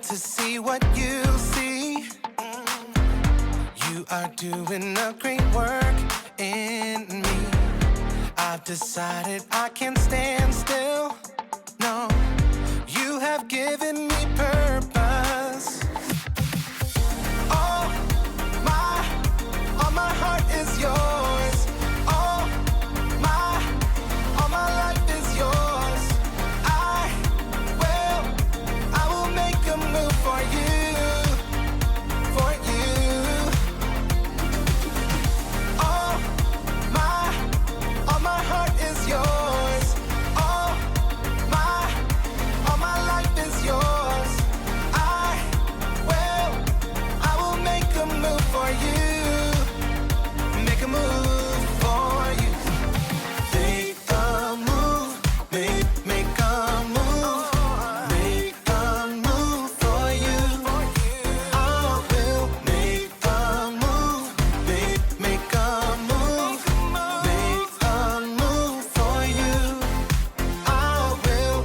get to see what you see. You are doing a great work in me. I've decided I can't stand still. No, you have given me purpose. All my heart is yours. All my life is yours. I will make a move for you, for you. All my heart is yours. All my life is yours. I will make a move for you. Make a move for you. Make a move. Make a move. Make a move for you. I will make a move. Make a move. Make a move for you. I will.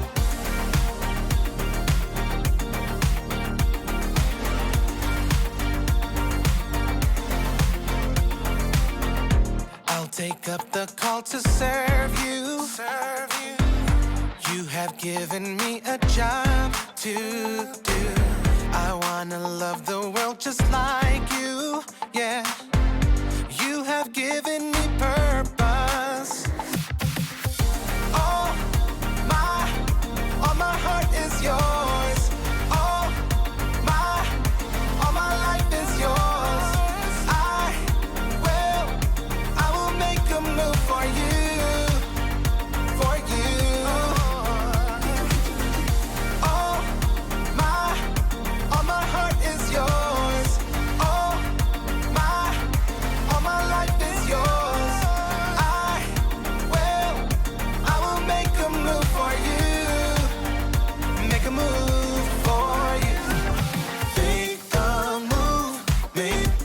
I'll take up the call to serve you. You have given me a job to do. I wanna love the world just like you. Yeah, you have given me purpose. All my heart is yours. All my life is yours. I will make a move for you, for you. All my heart is yours. All my life is yours. I will make a move for you. Make a move for you. Make a move.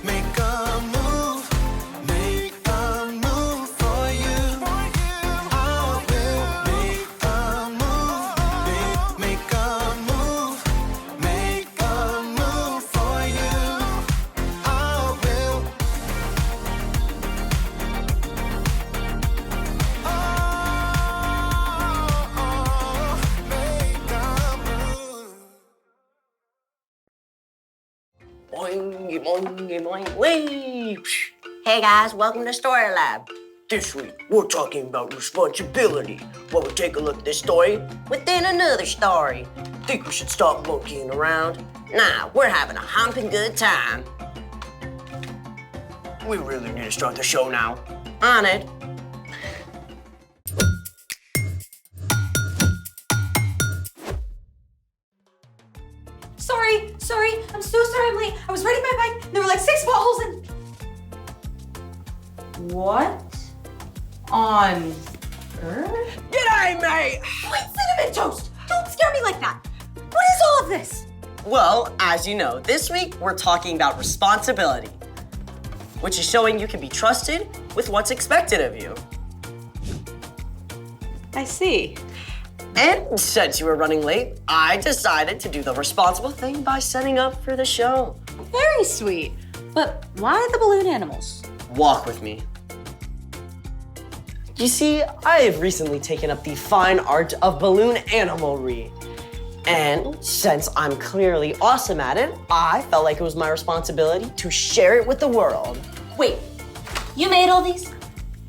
Make a move. Make a move for you. I will make a move. Make a move. Make a move for you. I will. Make a move. Boing, boing, boing, wee! Hey guys, welcome to Story Lab. This week, we're talking about responsibility. While we take a look at this story within another story. Think we should stop monkeying around? Nah, we're having a humping good time. We really need to start the show now. On it. Sorry, I'm so sorry I'm late. I was riding my bike and there were like 6 potholes and... What on earth? G'day, mate! Wait, Cinnamon Toast! Don't scare me like that! What is all of this? Well, as you know, this week we're talking about responsibility, which is showing you can be trusted with what's expected of you. I see. And since you were running late, I decided to do the responsible thing by setting up for the show. Very sweet. But why the balloon animals? Walk with me. You see, I have recently taken up the fine art of balloon animalry. And since I'm clearly awesome at it, I felt like it was my responsibility to share it with the world. Wait, you made all these?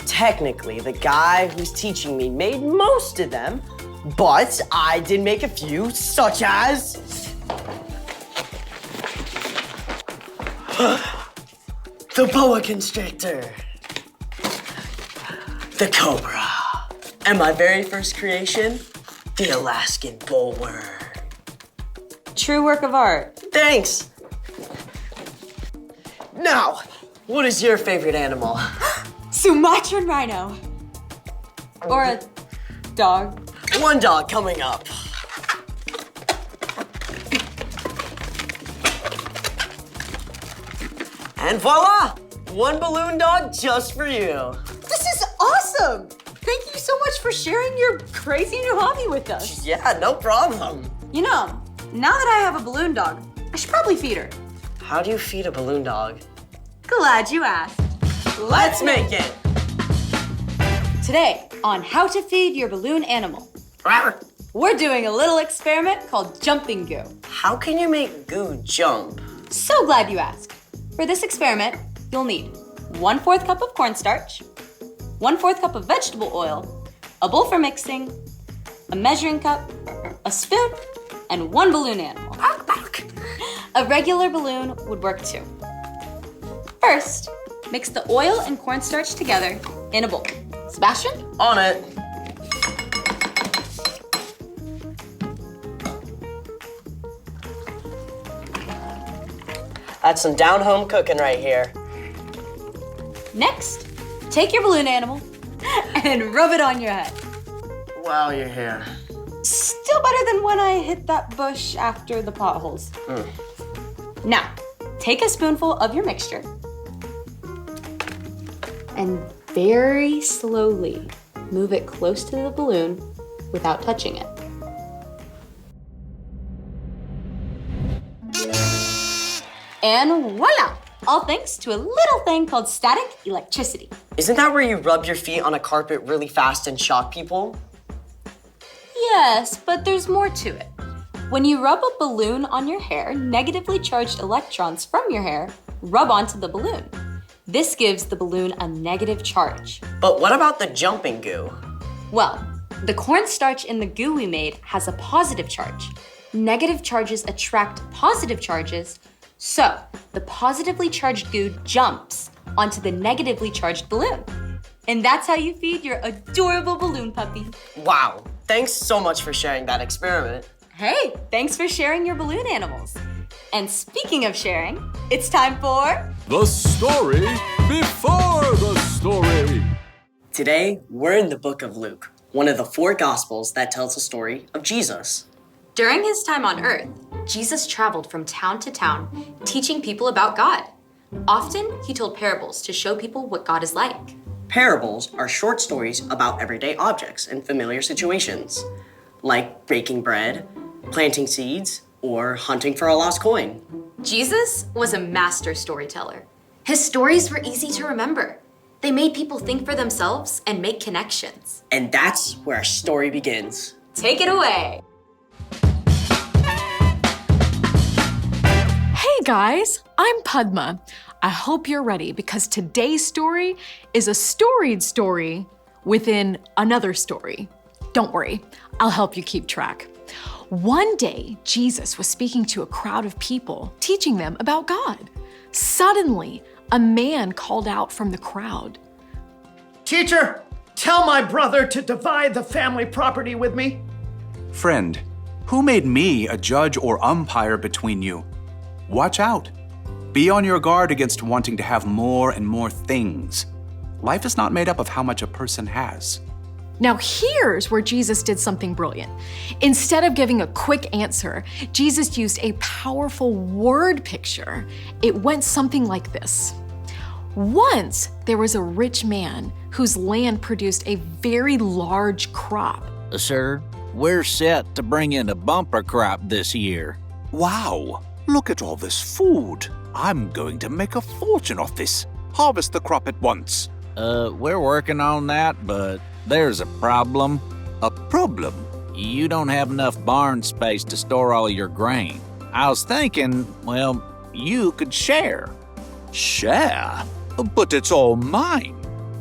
Technically, the guy who's teaching me made most of them, but I did make a few, such as... the boa constrictor, the cobra, and my very first creation, the Alaskan bullworm. True work of art. Thanks. Now, what is your favorite animal? Sumatran rhino. Or a dog. One dog coming up. And voila! One balloon dog just for you. This is awesome! Thank you so much for sharing your crazy new hobby with us. Yeah, no problem. You know, now that I have a balloon dog, I should probably feed her. How do you feed a balloon dog? Glad you asked. Let's make it! Today, on How to Feed Your Balloon Animal, we're doing a little experiment called jumping goo. How can you make goo jump? So glad you asked. For this experiment, you'll need 1/4 cup of cornstarch, 1/4 cup of vegetable oil, a bowl for mixing, a measuring cup, a spoon, and 1 balloon animal. A regular balloon would work too. First, mix the oil and cornstarch together in a bowl. Sebastian? On it. That's some down-home cooking right here. Next, take your balloon animal and rub it on your head. Wow, your hair. Still better than when I hit that bush after the potholes. Now, take a spoonful of your mixture and very slowly move it close to the balloon without touching it. And voila! All thanks to a little thing called static electricity. Isn't that where you rub your feet on a carpet really fast and shock people? Yes, but there's more to it. When you rub a balloon on your hair, negatively charged electrons from your hair rub onto the balloon. This gives the balloon a negative charge. But what about the jumping goo? Well, the cornstarch in the goo we made has a positive charge. Negative charges attract positive charges, so the positively charged goo jumps onto the negatively charged balloon. And that's how you feed your adorable balloon puppy. Wow, thanks so much for sharing that experiment. Hey, thanks for sharing your balloon animals. And speaking of sharing, it's time for... The story before the story. Today, we're in the book of Luke, one of the 4 Gospels that tells the story of Jesus. During his time on earth, Jesus traveled from town to town, teaching people about God. Often, he told parables to show people what God is like. Parables are short stories about everyday objects and familiar situations, like baking bread, planting seeds, or hunting for a lost coin. Jesus was a master storyteller. His stories were easy to remember. They made people think for themselves and make connections. And that's where our story begins. Take it away. Hey guys, I'm Padma. I hope you're ready because today's story is a storied story within another story. Don't worry, I'll help you keep track. One day, Jesus was speaking to a crowd of people, teaching them about God. Suddenly, a man called out from the crowd. Teacher, tell my brother to divide the family property with me. Friend, who made me a judge or umpire between you? Watch out. Be on your guard against wanting to have more and more things. Life is not made up of how much a person has. Now here's where Jesus did something brilliant. Instead of giving a quick answer, Jesus used a powerful word picture. It went something like this. Once there was a rich man whose land produced a very large crop. Sir, we're set to bring in a bumper crop this year. Wow, look at all this food. I'm going to make a fortune off this. Harvest the crop at once. We're working on that, but there's a problem. A problem? You don't have enough barn space to store all your grain. I was thinking, well, you could share. Share? But it's all mine.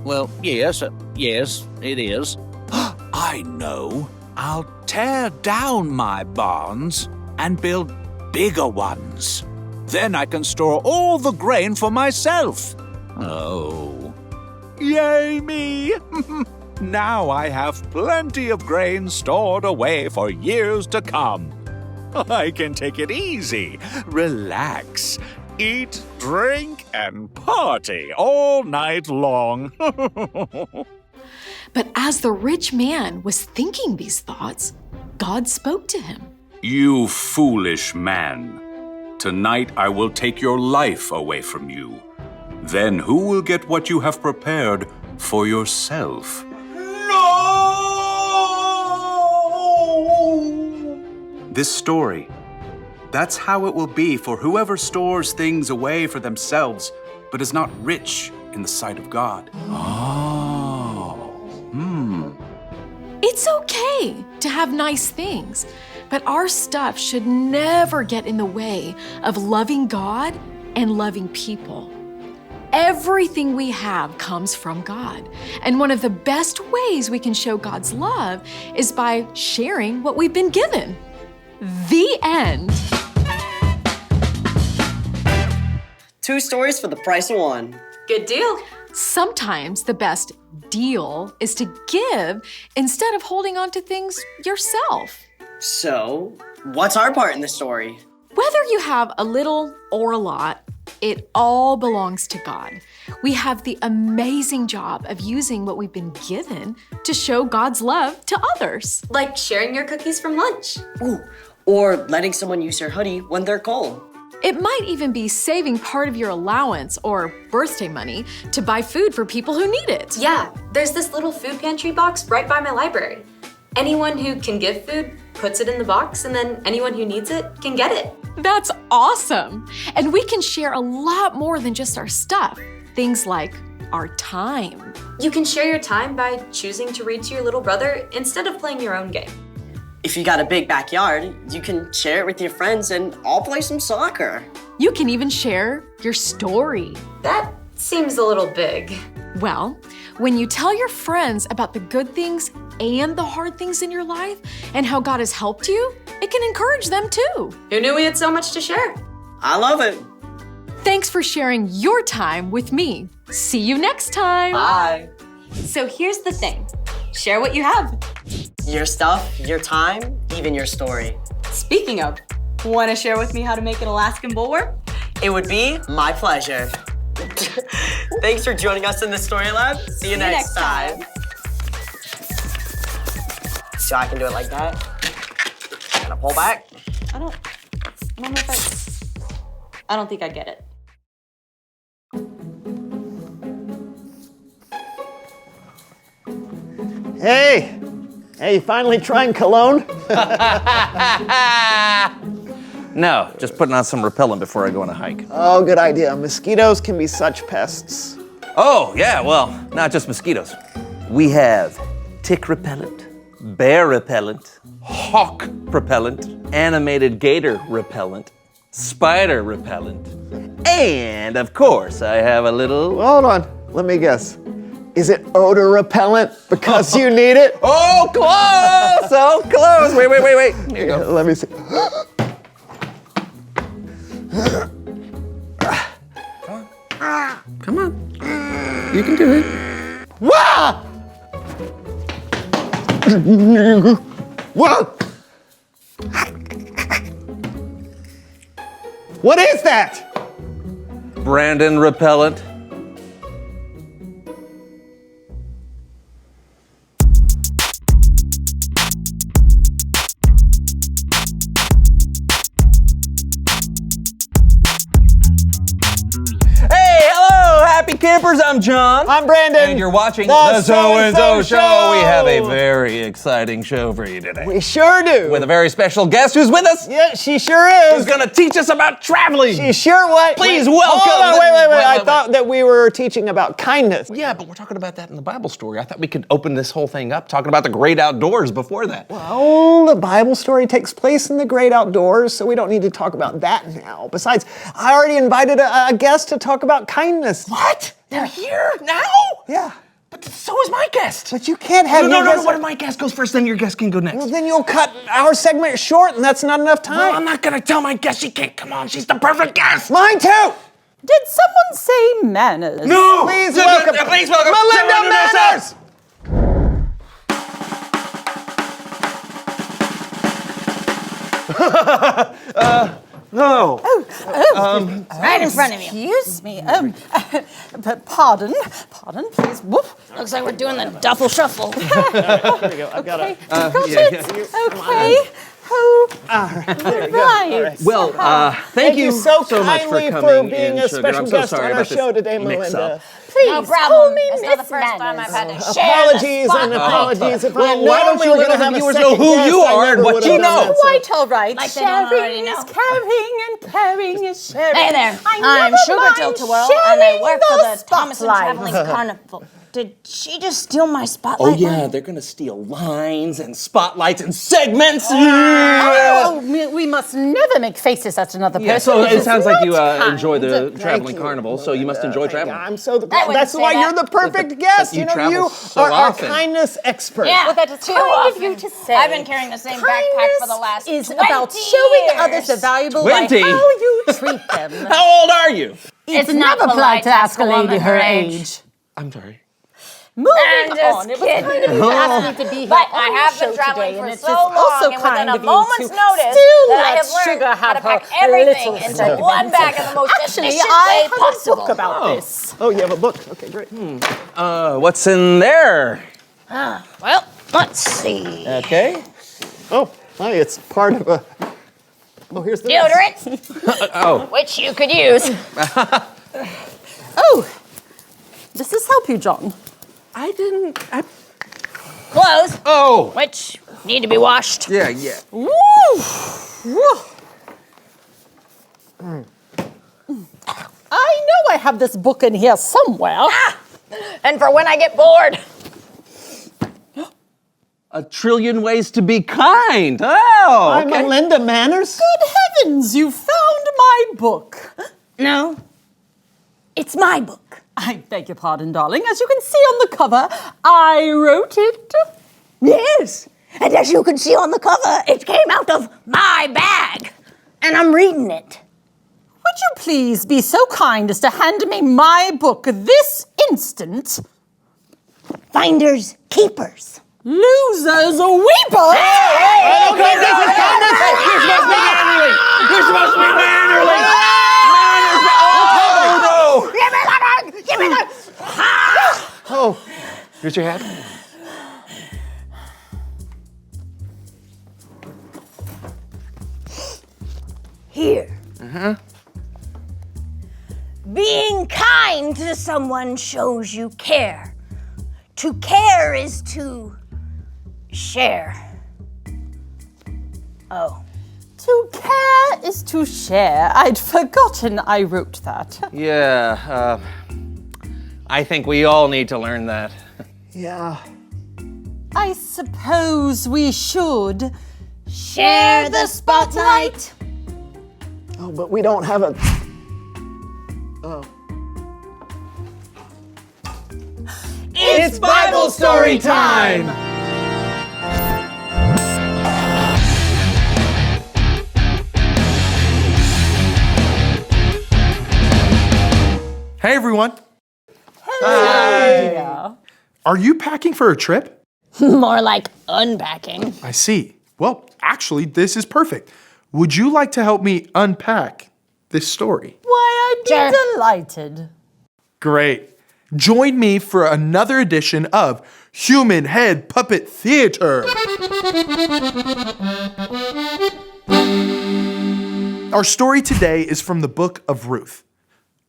Well, yes, it is. I know. I'll tear down my barns and build bigger ones. Then I can store all the grain for myself. Oh. Yay me! Now I have plenty of grain stored away for years to come. I can take it easy, relax, eat, drink, and party all night long. But as the rich man was thinking these thoughts, God spoke to him. You foolish man. Tonight I will take your life away from you. Then who will get what you have prepared for yourself? No! This story That's how it will be for whoever stores things away for themselves, but is not rich in the sight of God. It's okay to have nice things, but our stuff should never get in the way of loving God and loving people. Everything we have comes from God, and one of the best ways we can show God's love is by sharing what we've been given. The end. 2 stories for the price of 1. Good deal. Sometimes the best deal is to give instead of holding on to things yourself. So, what's our part in the story? Whether you have a little or a lot, it all belongs to God. We have the amazing job of using what we've been given to show God's love to others. Like sharing your cookies from lunch. Ooh, or letting someone use your hoodie when they're cold. It might even be saving part of your allowance or birthday money to buy food for people who need it. Yeah, there's this little food pantry box right by my library. Anyone who can give food puts it in the box, and then anyone who needs it can get it. That's awesome. And we can share a lot more than just our stuff. Things like our time. You can share your time by choosing to read to your little brother instead of playing your own game. If you got a big backyard, you can share it with your friends and all play some soccer. You can even share your story. That seems a little big. Well, when you tell your friends about the good things and the hard things in your life and how God has helped you, it can encourage them too. Who knew we had so much to share? I love it. Thanks for sharing your time with me. See you next time. Bye. So here's the thing. Share what you have. Your stuff, your time, even your story. Speaking of, want to share with me how to make an Alaskan bullworm? It would be my pleasure. Thanks for joining us in the Story Lab. See you next time. So I can do it like that. Gonna pull back. I don't know if I don't think I get it. Hey, you finally trying cologne? No, just putting on some repellent before I go on a hike. Oh, good idea. Mosquitoes can be such pests. Oh, yeah, well, not just mosquitoes. We have tick repellent, bear repellent, hawk repellent, animated gator repellent, spider repellent, and of course I have a little... Hold on, let me guess. Is it odor repellent because you need it? Oh, close! So close! Wait. Here you go. Let me see. Come on. You can do it. Wah! Whoa! What is that? Brandon repellent. Happy campers, I'm John. I'm Brandon. And you're watching The So-and-So Show. We have a Show. very exciting show for you today. We sure do. With a very special guest who's with us. Yeah, she sure is. Who's gonna teach us about traveling. She sure what? Please welcome. Hold on, wait. I thought that we were teaching about kindness. Yeah, but we're talking about that in the Bible story. I thought we could open this whole thing up talking about the great outdoors before that. Well, the Bible story takes place in the great outdoors, so we don't need to talk about that now. Besides, I already invited a guest to talk about kindness. What? They're here now? Yeah. But so is my guest. But you can't have No, your guest... one of my guests goes first, then your guest can go next. Well, then you'll cut our segment short, and that's not enough time. No, I'm not gonna tell my guest she can't come on. She's the perfect guest. Mine too! Did someone say manners? No! Please welcome Melinda Manners! No. Right in front of you. Excuse me. But pardon, please. Whoop. Looks like we're doing the duffel shuffle. There we go. I've got it. Okay. There you go. All right. Well, thank you so much for kindly coming being in, a Sugar. special I'm so guest sorry on our about this show today, mix-up. Melinda. Please, No call problem. me It's Miss not the first time Manners. I've had to share Apologies the and spotlight. apologies. If I Well, had why known don't we you were let going to the have a viewers second know who guest, you I are never and what would you have done know? that, so- Quite all right. Like they don't already Sharing is know. caring and caring is sharing. Hey there, I'm never Sugar mind Tiltwell, and I sharing work for the Thomason spotlight. Traveling Carnival. Did she just steal my Oh spotlight? yeah, they're gonna steal lines and spotlights and segments. Oh, we must never make faces at another person. Yeah, so This it is sounds like you not enjoy the kind. traveling carnival, so you must enjoy traveling. I'm so I wouldn't that's say why that. you're the perfect guest. you You know, travel you so are our often. kindness expert. Yeah, Well, that is too kind of often. you to say. I've been carrying the same backpack for the last is 20 about showing years. others the valuable 20? by how you treat them. How old are you? It's not never polite to ask a lady woman her her age. I'm sorry. Moving I'm just on, it was kidding. kind of you to ask me to be here But on I the have show been traveling today, for and it's so just long, also and within kind a of you moment's to notice still that I let have learned Sugar how have to pack her everything little into segment. one bag in the most Actually, efficient I way have possible. a book about this. Oh, you have a book. Okay, great. What's in there? Well, let's see. Okay. Oh, hi, it's part of a. Oh, here's the Deodorant, which you could use. Oh, does this help you, John? Clothes, Oh. which need to be washed. Yeah, yeah. Woo! Woo! I know I have this book in here somewhere. And for when I get bored. A Trillion Ways to Be Kind. Oh, I'm okay. Melinda Manners. Good heavens, you found my book. No, it's my book. I beg your pardon, darling. As you can see on the cover, I wrote it. Yes, and as you can see on the cover, it came out of my bag. And I'm reading it. Would you please be so kind as to hand me my book this instant? Finders, keepers. Losers or weepers? You're supposed to be mannerly. Oh, no. Give me the bag! Give me the... Oh, here's your hat. Here. Being kind to someone shows you care. To care is to share. Oh. To care is to share. I'd forgotten I wrote that. Yeah, I think we all need to learn that. Yeah. I suppose we should Share the spotlight. Oh, but we don't have a. Oh. It's Bible story time! Hey everyone, Yeah. are you packing for a trip? More like unpacking. I see. Well, actually, this is perfect. Would you like to help me unpack this story? Why, I'd be Sure. delighted. Great. Join me for another edition of Human Head Puppet Theater. Our story today is from the book of Ruth.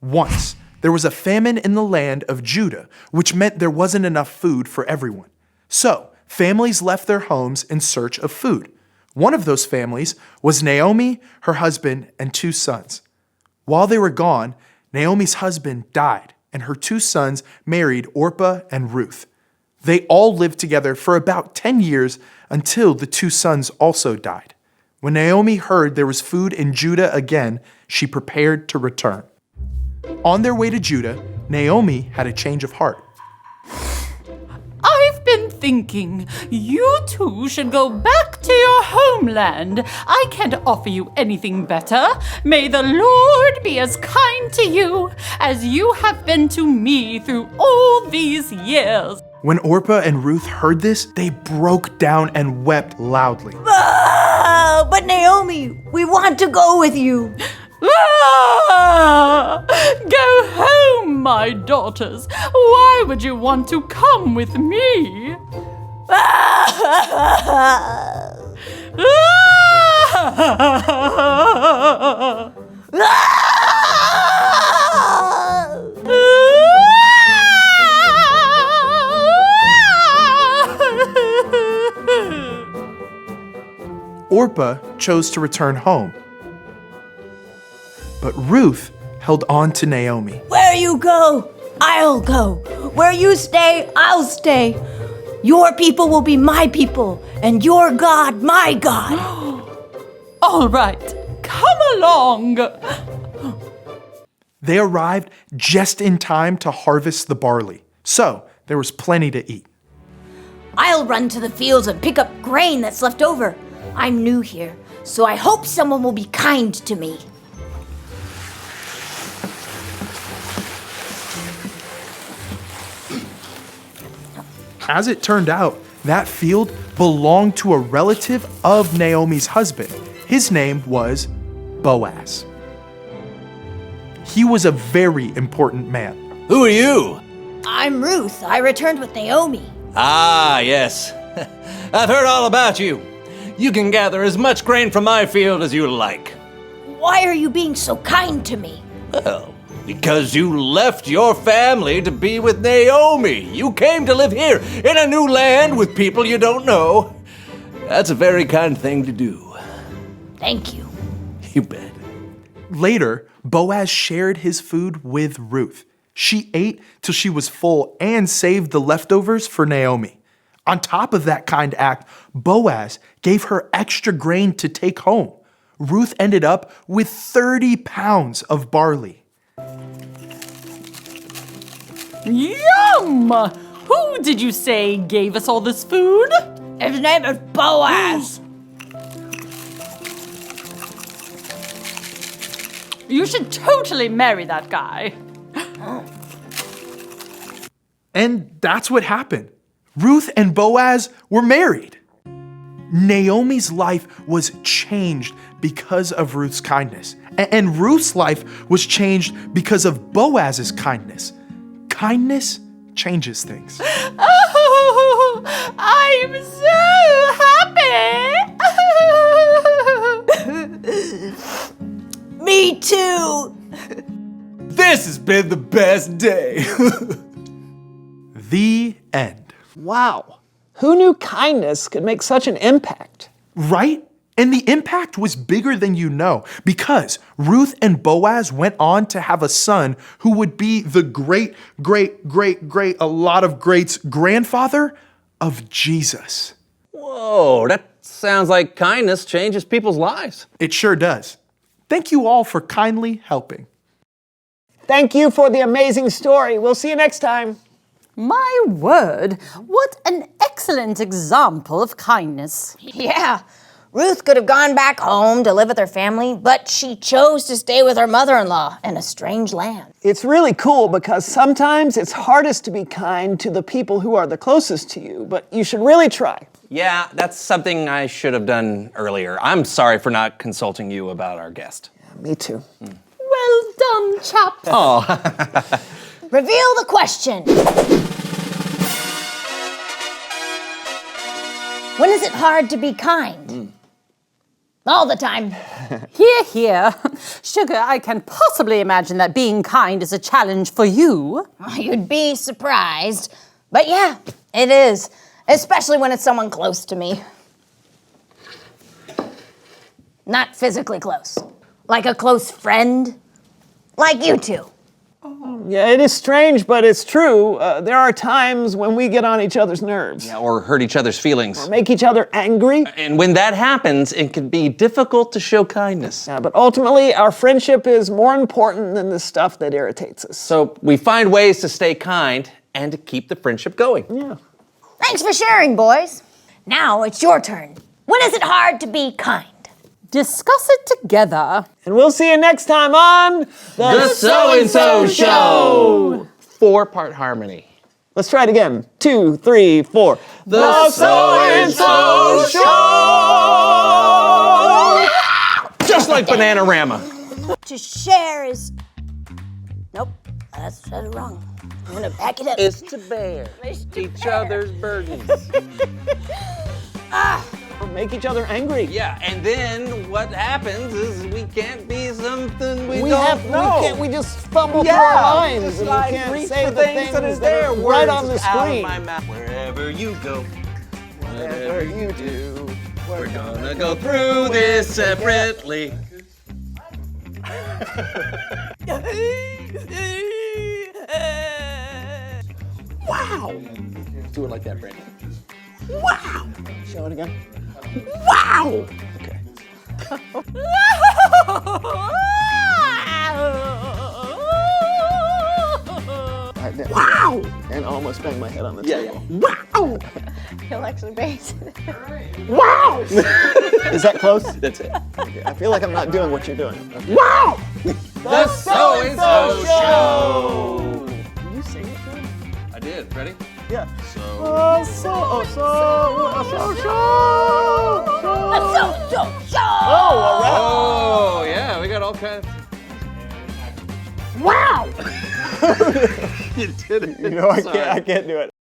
Once, there was a famine in the land of Judah, which meant there wasn't enough food for everyone. So, families left their homes in search of food. One of those families was Naomi, her husband, and 2 sons. While they were gone, Naomi's husband died, and her 2 sons married Orpah and Ruth. They all lived together for about 10 years until the 2 sons also died. When Naomi heard there was food in Judah again, she prepared to return. On their way to Judah, Naomi had a change of heart. I've been thinking you two should go back to your homeland. I can't offer you anything better. May the Lord be as kind to you as you have been to me through all these years. When Orpah and Ruth heard this, they broke down and wept loudly. Oh, but Naomi, we want to go with you. Ah! Go home, my daughters. Why would you want to come with me? Ah! Orpah chose to return home. But Ruth held on to Naomi. Where you go, I'll go. Where you stay, I'll stay. Your people will be my people, and your God, my God. All right, come along. They arrived just in time to harvest the barley, so there was plenty to eat. I'll run to the fields and pick up grain that's left over. I'm new here, so I hope someone will be kind to me. As it turned out, that field belonged to a relative of Naomi's husband. His name was Boaz. He was a very important man. Who are you? I'm Ruth. I returned with Naomi. Ah, yes. I've heard all about you. You can gather as much grain from my field as you like. Why are you being so kind to me? Well, because you left your family to be with Naomi. You came to live here in a new land with people you don't know. That's a very kind thing to do. Thank you. You bet. Later, Boaz shared his food with Ruth. She ate till she was full and saved the leftovers for Naomi. On top of that kind act, Boaz gave her extra grain to take home. Ruth ended up with 30 pounds of barley. Yum! Who did you say gave us all this food? His name is Boaz. You should totally marry that guy. And that's what happened. Ruth and Boaz were married. Naomi's life was changed because of Ruth's kindness. And Ruth's life was changed because of Boaz's kindness. Kindness changes things. Oh, I'm so happy. Me too. This has been the best day. The end. Wow. Who knew kindness could make such an impact? Right? And the impact was bigger than you know, because Ruth and Boaz went on to have a son who would be the great, a lot of greats grandfather of Jesus. Whoa, that sounds like kindness changes people's lives. It sure does. Thank you all for kindly helping. Thank you for the amazing story. We'll see you next time. My word, what an excellent example of kindness. Yeah. Ruth could have gone back home to live with her family, but she chose to stay with her mother-in-law in a strange land. It's really cool because sometimes it's hardest to be kind to the people who are the closest to you, but you should really try. Yeah, that's something I should have done earlier. I'm sorry for not consulting you about our guest. Yeah, me too. Well done, chaps. Oh. Reveal the question. When is it hard to be kind? All the time. Hear, hear. Sugar, I can possibly imagine that being kind is a challenge for you. You'd be surprised. But yeah, it is. Especially when it's someone close to me. Not physically close. Like a close friend. Like you two. Yeah, it is strange, but it's true. There are times when we get on each other's nerves. Yeah, or hurt each other's feelings. Or make each other angry. And when that happens, it can be difficult to show kindness. Yeah, but ultimately, our friendship is more important than the stuff that irritates us. So we find ways to stay kind and to keep the friendship going. Yeah. Thanks for sharing, boys. Now it's your turn. When is it hard to be kind? Discuss it together. And we'll see you next time on The So-and-So Show! 4-part harmony. Let's try it again. 2, 3, 4. The So-and-So Show! Just like Bananarama. To share is... Nope, I said it wrong. I'm gonna back it up. It's to bear each other's burdens. make each other angry. Yeah, and then what happens is we can't be something we We don't have, know. we just fumble Yeah, through our lines just and like we can't reach say for the things things that are that there, are right on the words out of screen. my mouth. Wherever you go, Whatever you do, we're gonna go through this separately. Wow! Do it like that, Brandon. Wow! Show it again. Wow! Okay. Wow! And I almost banged my head on the table. Wow! He'll actually base it. Wow! Is that close? That's it. Okay, I feel like I'm not doing what you're doing. Wow! The So-and-so Show! Did you sing it good? I did. Ready? Yeah. So show! Oh, all right. Oh, yeah, we got all kinds. Wow! You did it. You know, I can't do it.